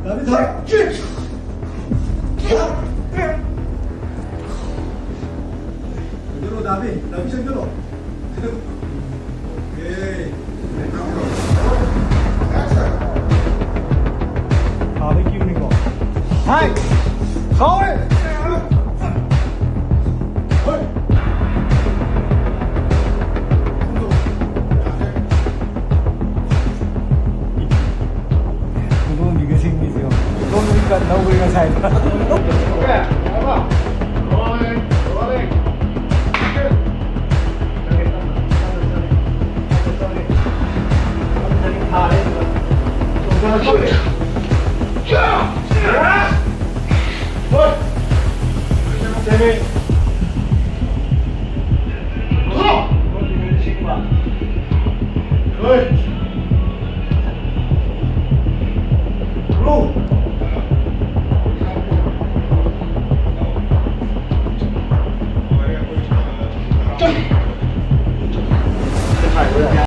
나비 다. 그대로 나비 생겨로. 오케이. 다비 키우는 거. 하이. 가을. 너구리가 살다. Good.